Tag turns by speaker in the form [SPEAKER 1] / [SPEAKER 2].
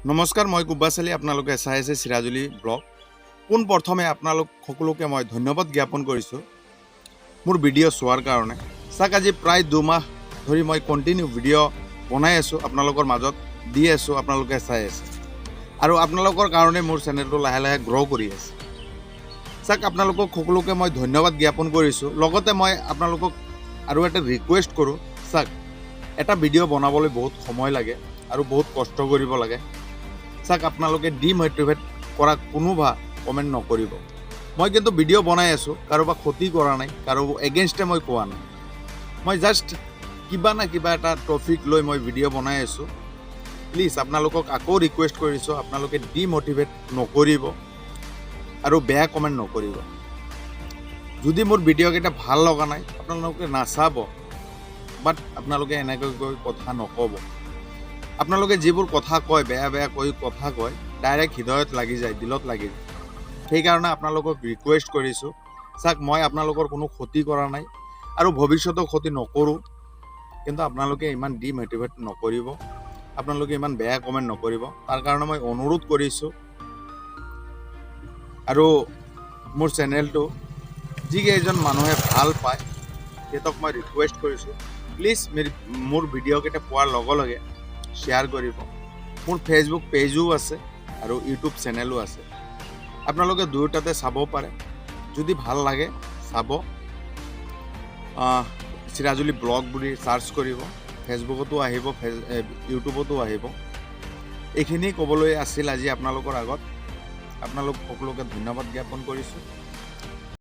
[SPEAKER 1] নমস্কাৰ, মই কুব্বাচালি। আপোনালোকে চাই আছে চিৰাজুলি ব্লগ। পোনপ্ৰথমে আপোনালোক সকলোকে মই ধন্যবাদ জ্ঞাপন কৰিছোঁ মোৰ ভিডিঅ' চোৱাৰ কাৰণে। চাওক, আজি প্ৰায় 2 মাহ ধৰি মই কণ্টিনিউ ভিডিঅ' বনাই আছোঁ, আপোনালোকৰ মাজত দি আছোঁ, আপোনালোকে চাই আছে। আৰু আপোনালোকৰ কাৰণে মোৰ চেনেলটো লাহে লাহে গ্ৰ' কৰি আছে। চাওক, আপোনালোকক সকলোকে মই ধন্যবাদ জ্ঞাপন কৰিছোঁ। লগতে মই আপোনালোকক আৰু এটা ৰিকুৱেষ্ট কৰোঁ। চাওক, এটা ভিডিঅ' বনাবলৈ বহুত সময় লাগে আৰু বহুত কষ্ট কৰিব লাগে। চাওক, আপোনালোকে ডিম'টিভেট কৰা কোনোবা কমেণ্ট নকৰিব। মই কিন্তু ভিডিঅ' বনাই আছোঁ, কাৰোবাক ক্ষতি কৰা নাই, কাৰো এগেইনষ্টে মই কোৱা নাই। মই জাষ্ট কিবা না কিবা এটা টপিক লৈ মই ভিডিঅ' বনাই আছোঁ। প্লিজ আপোনালোকক আকৌ ৰিকুৱেষ্ট কৰিছোঁ, আপোনালোকে ডিম'টিভেট নকৰিব আৰু বেয়া কমেণ্ট নকৰিব। যদি মোৰ ভিডিঅ'কেইটা ভাল লগা নাই, আপোনালোকে নাচাব, বাট আপোনালোকে এনেকৈ কথা নক'ব। আপোনালোকে যিবোৰ কথা কয়, বেয়া বেয়া কথা কয়, ডাইৰেক্ট হৃদয়ত লাগি যায়, দিলত লাগি যায়। সেইকাৰণে আপোনালোকক ৰিকুৱেষ্ট কৰিছোঁ। চাওক, মই আপোনালোকৰ কোনো ক্ষতি কৰা নাই আৰু ভৱিষ্যতেও ক্ষতি নকৰোঁ, কিন্তু আপোনালোকে ইমান ডিম'টিভেট নকৰিব, আপোনালোকে ইমান বেয়া কমেণ্ট নকৰিব, তাৰ কাৰণে মই অনুৰোধ কৰিছোঁ। আৰু মোৰ চেনেলটো যিকেইজন মানুহে ভাল পায় সিহঁতক মই ৰিকুৱেষ্ট কৰিছোঁ, প্লিজ মোৰ ভিডিঅ'কেইটা পোৱাৰ লগে লগে শ্বেয়াৰ কৰিব। মোৰ ফেচবুক পেজো আছে আৰু ইউটিউব চেনেলো আছে, আপোনালোকে দুয়োটাতে চাব পাৰে। যদি ভাল লাগে চাব। চিৰাজুলি ব্লগ বুলি চাৰ্চ কৰিব, ফেচবুকতো আহিব, ইউটিউবতো আহিব। এইখিনি ক'বলৈ আছিল আজি আপোনালোকৰ আগত। আপোনালোক সকলোকে ধন্যবাদ জ্ঞাপন কৰিছোঁ।